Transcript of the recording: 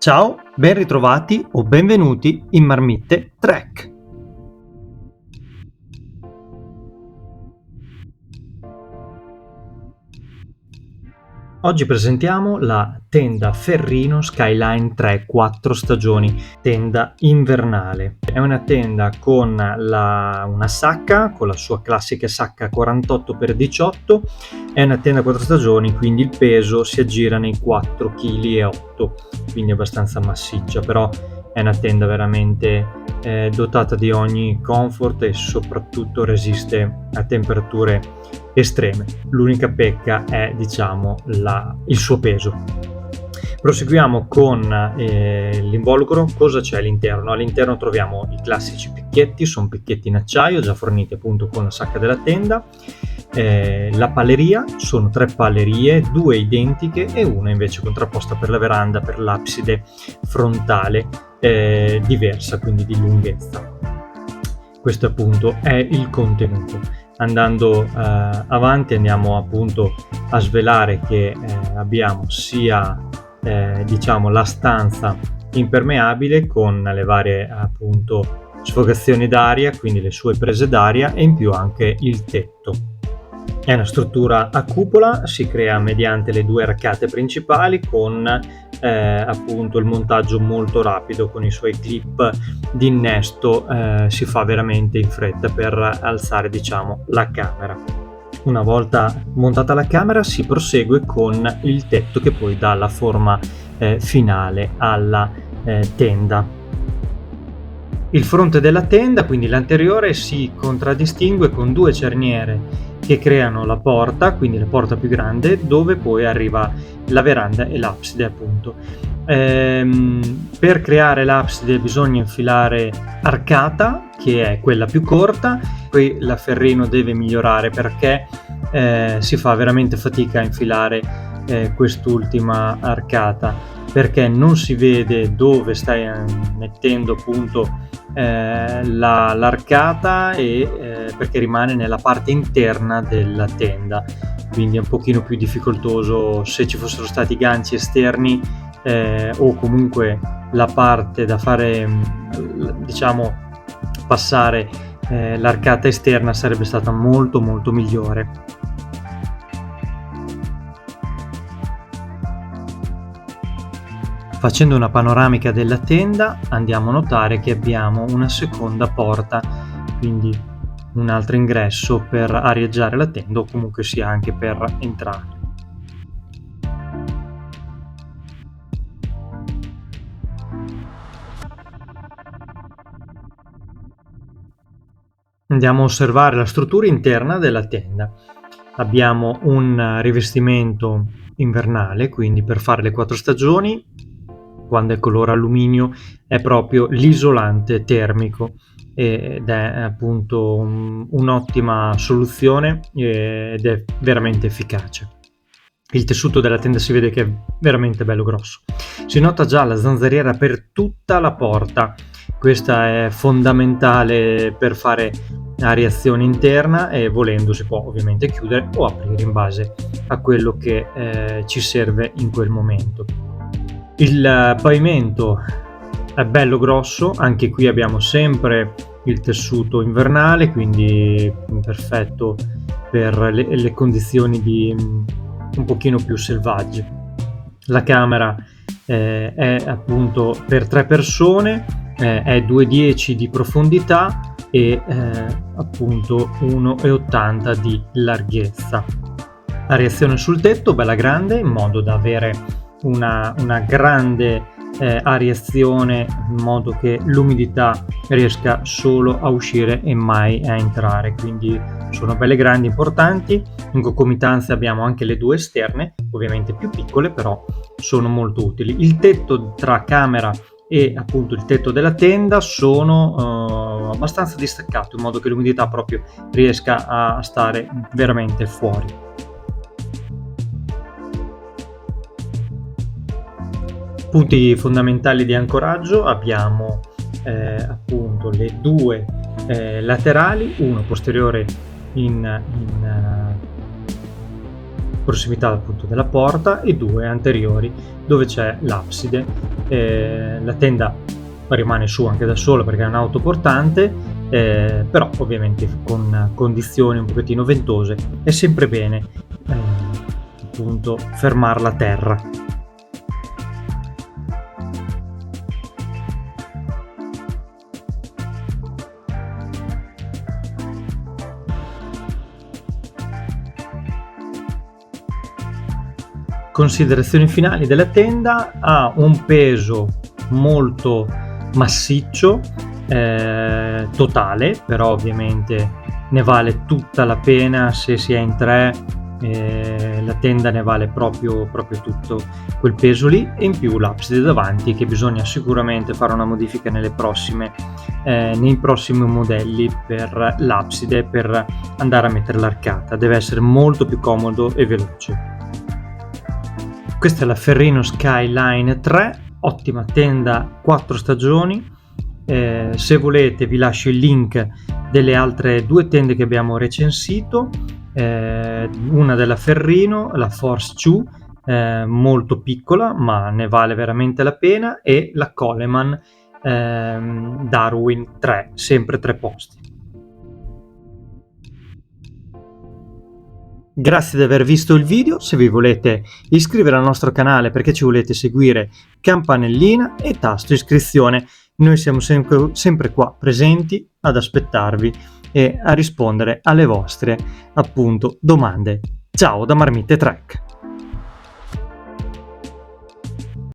Ciao, ben ritrovati o benvenuti in Marmitte Trek. Oggi presentiamo la tenda Ferrino Skyline 3 4 stagioni, tenda invernale. È una tenda con una sacca, con la sua classica sacca 48x18, è una tenda 4 stagioni, quindi il peso si aggira nei 4,8 kg, quindi abbastanza massiccia, però è una tenda veramente dotata di ogni comfort e soprattutto resiste a temperature estreme. L'unica pecca è, il suo peso. Proseguiamo con l'involucro. Cosa c'è all'interno? All'interno troviamo i classici picchietti, sono picchietti in acciaio già forniti appunto con la sacca della tenda. La palleria, sono 3 pallerie, 2 identiche e una invece contrapposta per la veranda, per l'abside frontale diversa, quindi di lunghezza. Questo appunto è il contenuto. Andando avanti andiamo appunto a svelare che abbiamo sia la stanza impermeabile con le varie appunto sfogazioni d'aria, quindi le sue prese d'aria, e in più anche il tetto. È una struttura a cupola, si crea mediante le 2 arcate principali con appunto il montaggio molto rapido con i suoi clip di innesto, si fa veramente in fretta per alzare la camera. Una volta montata la camera si prosegue con il tetto che poi dà la forma finale alla tenda. Il fronte della tenda, quindi l'anteriore, si contraddistingue con 2 cerniere che creano la porta, quindi la porta più grande, dove poi arriva la veranda e l'abside appunto. Per creare l'abside bisogna infilare arcata, che è quella più corta. Qui la Ferrino deve migliorare perché si fa veramente fatica a infilare quest'ultima arcata, perché non si vede dove stai mettendo appunto l'arcata e perché rimane nella parte interna della tenda, quindi è un pochino più difficoltoso. Se ci fossero stati ganci esterni o comunque la parte da fare passare l'arcata esterna sarebbe stata molto migliore. Facendo una panoramica della tenda andiamo a notare che abbiamo una seconda porta, quindi un altro ingresso per arieggiare la tenda o comunque sia anche per entrare. Andiamo a osservare la struttura interna della tenda. Abbiamo un rivestimento invernale, quindi per fare le 4 stagioni, quando è color alluminio, è proprio l'isolante termico ed è appunto un'ottima soluzione ed è veramente efficace. Il tessuto della tenda si vede che è veramente bello grosso. Si nota già la zanzariera per tutta la porta. Questa è fondamentale per fare ariazione interna e volendo si può ovviamente chiudere o aprire in base a quello che ci serve in quel momento. Il pavimento è bello grosso, anche qui abbiamo sempre il tessuto invernale, quindi perfetto per le condizioni un pochino più selvagge. La camera è appunto per 3 persone, è 2,10 di profondità e appunto 1,80 di larghezza. Ariazione sul tetto bella grande, in modo da avere una grande ariazione, in modo che l'umidità riesca solo a uscire e mai a entrare, quindi sono belle grandi, importanti. In concomitanza abbiamo anche le 2 esterne, ovviamente più piccole, però sono molto utili. Il tetto tra camera e appunto il tetto della tenda sono abbastanza distaccato, in modo che l'umidità proprio riesca a stare veramente fuori. Punti fondamentali di ancoraggio abbiamo appunto le 2 laterali, uno posteriore in prossimità appunto della porta e 2 anteriori dove c'è l'abside La tenda rimane su anche da sola perché è un'auto portante, però ovviamente con condizioni un pochettino ventose è sempre bene appunto fermarla a terra. Considerazioni finali della tenda: ha un peso molto massiccio, totale, però ovviamente ne vale tutta la pena se si è in 3, la tenda ne vale proprio tutto quel peso lì, e in più l'abside davanti che bisogna sicuramente fare una modifica nei prossimi modelli per l'abside, per andare a mettere l'arcata, deve essere molto più comodo e veloce. Questa è la Ferrino Skyline 3, ottima tenda 4 stagioni. Se volete vi lascio il link delle altre 2 tende che abbiamo recensito, una della Ferrino, la Force 2, molto piccola ma ne vale veramente la pena, e la Coleman Darwin 3, sempre 3 posti. Grazie di aver visto il video. Se vi volete iscrivere al nostro canale perché ci volete seguire, campanellina e tasto iscrizione. Noi siamo sempre qua presenti ad aspettarvi e a rispondere alle vostre appunto domande. Ciao da Marmitte Trek.